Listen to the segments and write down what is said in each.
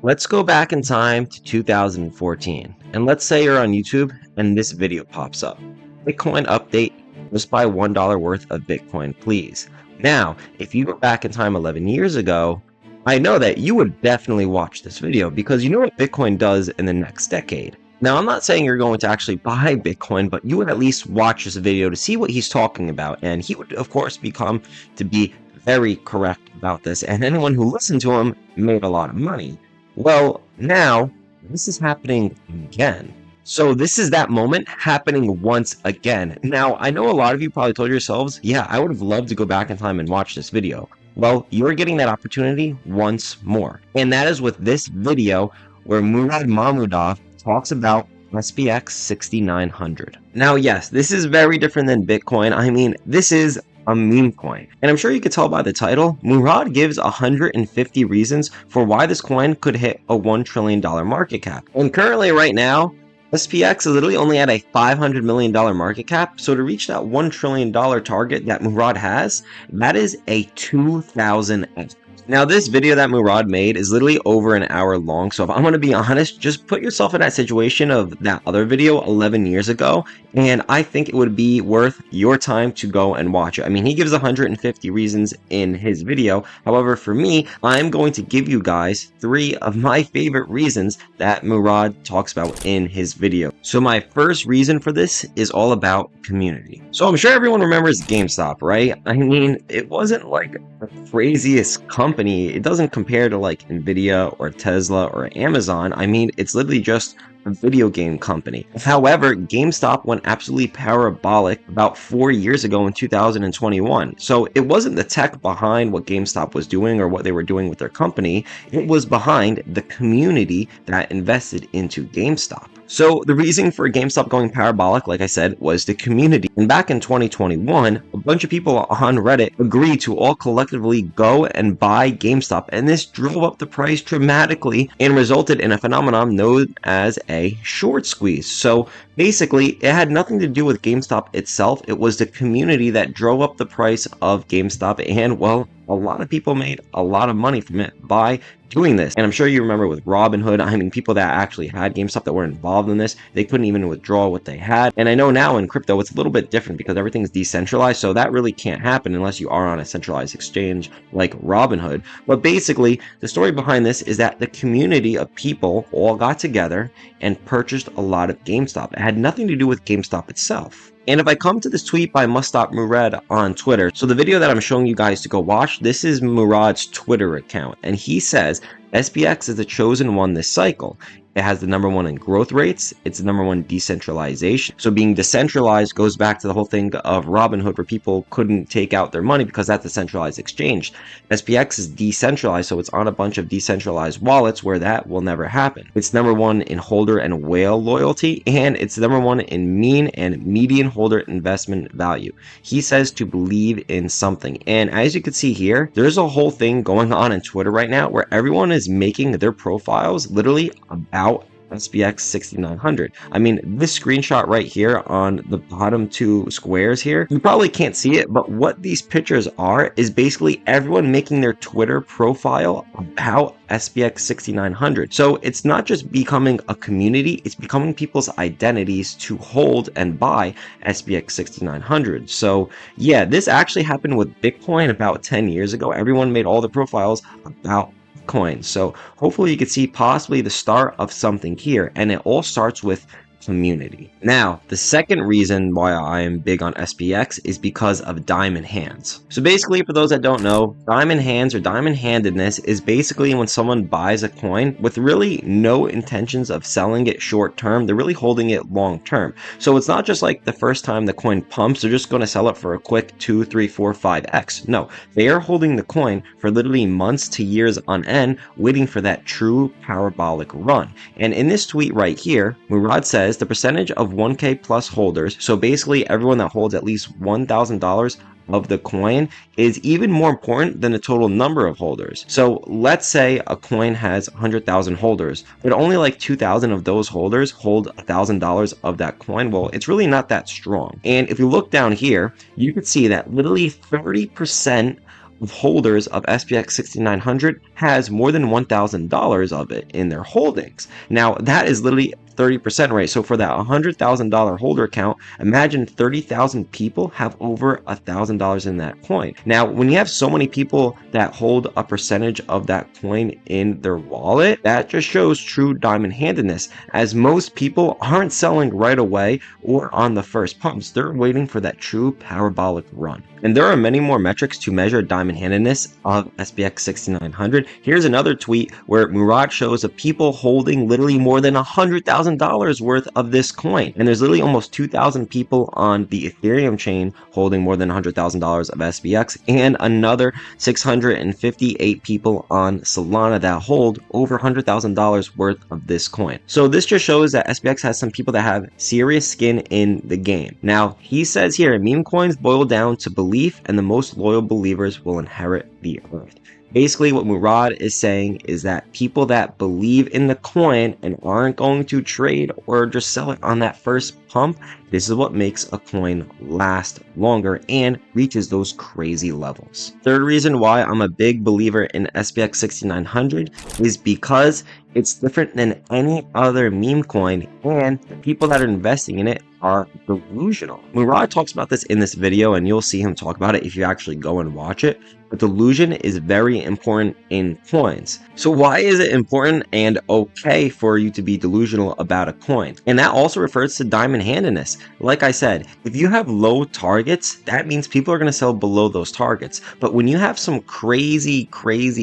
Let's go back in time to 2014, and let's say you're on YouTube and this video pops up. Bitcoin update, just buy $1 worth of Bitcoin, please. Now, if you go back in time 11 years ago, I know that you would definitely watch this video because you know what Bitcoin does in the next decade. Now, I'm not saying you're going to actually buy Bitcoin, but you would at least watch this video to see what he's talking about, and he would, of course, become to be very correct about this, and anyone who listened to him made a lot of money. Well, now, this is happening again. So this is that moment happening once again. Now, I know a lot of you probably told yourselves, yeah, I would have loved to go back in time and watch this video. Well, you're getting that opportunity once more. And that is with this video where Murad Mahmudov talks about SPX 6900. Now, yes, this is very different than Bitcoin. I mean, this is a meme coin. And I'm sure you could tell by the title, Murad gives 150 reasons for why this coin could hit a $1 trillion market cap. And currently right now, SPX is literally only at a $500 million market cap. So to reach that $1 trillion target that Murad has, that is a 2000x. Now, this video that Murad made is literally over an hour long, so if I'm going to be honest, just put yourself in that situation of that other video 11 years ago, and I think it would be worth your time to go and watch it. I mean, he gives 150 reasons in his video. However, for me, I'm going to give you guys 3 of my favorite reasons that Murad talks about in his video. So my first reason for this is all about community. So I'm sure everyone remembers GameStop, right? I mean, it wasn't like the craziest company. It doesn't compare to like Nvidia or Tesla or Amazon. I mean, it's literally just a video game company. However, GameStop went absolutely parabolic about 4 years ago in 2021. So it wasn't the tech behind what GameStop was doing or what they were doing with their company. It was behind the community that invested into GameStop. So the reason for GameStop going parabolic, like I said, was the community. And back in 2021, a bunch of people on Reddit agreed to all collectively go and buy GameStop. And this drove up the price dramatically and resulted in a phenomenon known as a short squeeze. So basically, it had nothing to do with GameStop itself. It was the community that drove up the price of GameStop. And well, a lot of people made a lot of money from it by doing this. And I'm sure you remember with Robinhood, I mean, people that actually had GameStop that were involved in this, they couldn't even withdraw what they had. And I know now in crypto, it's a little bit different because everything's decentralized. So that really can't happen unless you are on a centralized exchange like Robinhood. But basically, the story behind this is that the community of people all got together and purchased a lot of GameStop. It had nothing to do with GameStop itself. And if I come to this tweet by Must Stop Murad on Twitter, so the video that I'm showing you guys to go watch, this is Murad's Twitter account. And he says, SPX is the chosen one this cycle. It has the #1 in growth rates. It's the #1 decentralization. So being decentralized goes back to the whole thing of Robinhood where people couldn't take out their money because that's a centralized exchange. SPX is decentralized, so it's on a bunch of decentralized wallets where that will never happen. It's #1 in holder and whale loyalty, and it's #1 in mean and median holder investment value. He says to believe in something. And as you can see here, there's a whole thing going on Twitter right now where everyone is making their profiles literally about SPX 6900. I mean, this screenshot right here on the bottom 2 squares here, you probably can't see it, but what these pictures are is basically everyone making their Twitter profile about SPX 6900. So it's not just becoming a community, it's becoming people's identities to hold and buy SPX 6900. So yeah, this actually happened with Bitcoin about 10 years ago. Everyone made all the profiles about coins. So hopefully you can see possibly the start of something here, and it all starts with community. Now, the second reason why I am big on SPX is because of diamond hands. So basically, for those that don't know, diamond hands or diamond handedness is basically when someone buys a coin with really no intentions of selling it short term. They're really holding it long term. So it's not just like the first time the coin pumps, they're just going to sell it for a quick 2, 3, 4, 5x. No, they are holding the coin for literally months to years on end, waiting for that true parabolic run. And in this tweet right here, Murad says the percentage of 1K plus holders, so basically everyone that holds at least $1,000 of the coin, is even more important than the total number of holders. So let's say a coin has 100,000 holders, but only like 2,000 of those holders hold $1,000 of that coin. Well, it's really not that strong. And if you look down here, you can see that literally 30% of holders of SPX 6900 has more than $1,000 of it in their holdings. Now, that is literally 30% rate. So for that $100,000 holder count, imagine 30,000 people have over $1,000 in that coin. Now, when you have so many people that hold a percentage of that coin in their wallet, that just shows true diamond handedness, as most people aren't selling right away or on the first pumps. They're waiting for that true parabolic run. And there are many more metrics to measure diamond handedness of SPX 6900. Here's another tweet where Murad shows of people holding literally more than $100,000 worth of this coin. And there's literally almost 2,000 people on the Ethereum chain holding more than $100,000 of SPX, and another 658 people on Solana that hold over $100,000 worth of this coin. So this just shows that SPX has some people that have serious skin in the game. Now, he says here, meme coins boil down to belief, and the most loyal believers will inherit the earth. Basically, what Murad is saying is that people that believe in the coin and aren't going to trade or just sell it on that first pump, this is what makes a coin last longer and reaches those crazy levels. Third reason why I'm a big believer in SPX 6900 is because it's different than any other meme coin, and the people that are investing in it are delusional. Murad talks about this in this video, and you'll see him talk about it if you actually go and watch it. But delusion is very important in coins. So why is it important and okay for you to be delusional about a coin? And that also refers to diamond handedness. Like I said, if you have low targets, that means people are going to sell below those targets. But when you have some crazy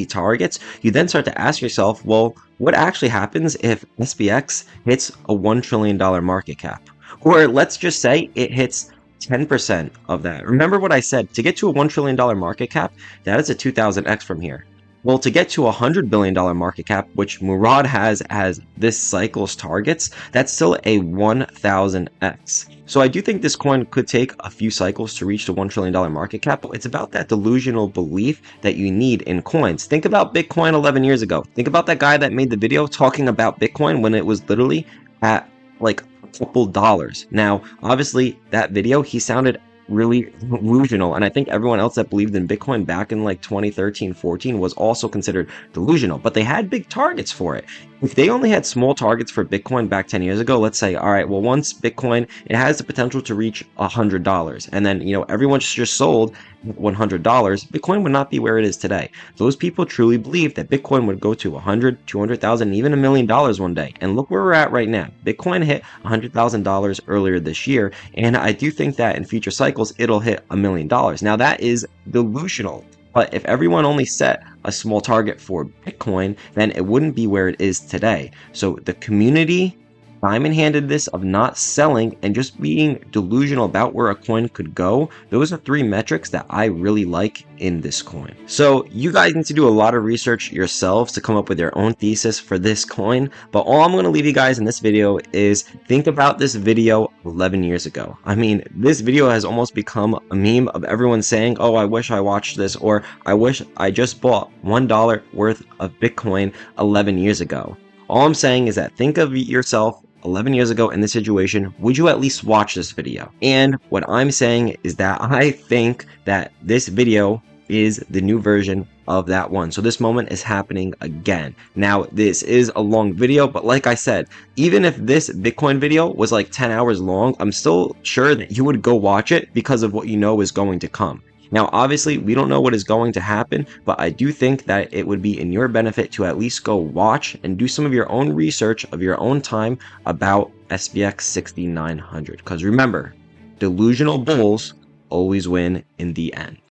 targets, you then start to ask yourself, well, what actually happens if SPX hits a $1 trillion market cap? Or let's just say it hits 10% of that. Remember what I said, to get to a $1 trillion market cap, that is a 2000x from here. Well, to get to a $100 billion market cap, which Murad has as this cycle's targets, that's still a 1000x. So I do think this coin could take a few cycles to reach the $1 trillion market cap, but it's about that delusional belief that you need in coins. Think about Bitcoin 11 years ago. Think about that guy that made the video talking about Bitcoin when it was literally at like a couple dollars. Now, obviously, that video, he sounded really delusional, and I think everyone else that believed in Bitcoin back in like 2013-14 was also considered delusional, but they had big targets for it. If they only had small targets for Bitcoin back 10 years ago, let's say, all right, well, once Bitcoin, it has the potential to reach $100, and then, you know, everyone just sold $100, Bitcoin would not be where it is today. Those people truly believed that Bitcoin would go to 100, 200,000, even $1 million one day. And look where we're at right now. Bitcoin hit $100,000 earlier this year, and I do think that in future cycles, it'll hit $1 million. Now, that is delusional. But if everyone only set a small target for Bitcoin, then it wouldn't be where it is today. So the community diamond-handedness of not selling and just being delusional about where a coin could go, those are three metrics that I really like in this coin. So you guys need to do a lot of research yourselves to come up with your own thesis for this coin, but all I'm going to leave you guys in this video is think about this video 11 years ago. I mean, this video has almost become a meme of everyone saying, oh, I wish I watched this, or I wish I just bought $1 worth of Bitcoin 11 years ago. All I'm saying is that think of yourself 11 years ago in this situation, would you at least watch this video? And what I'm saying is that I think that this video is the new version of that one. So this moment is happening again. Now, this is a long video, but like I said, even if this Bitcoin video was like 10 hours long, I'm still sure that you would go watch it because of what you know is going to come. Now, obviously, we don't know what is going to happen, but I do think that it would be in your benefit to at least go watch and do some of your own research of your own time about SPX 6900. Because remember, delusional bulls always win in the end.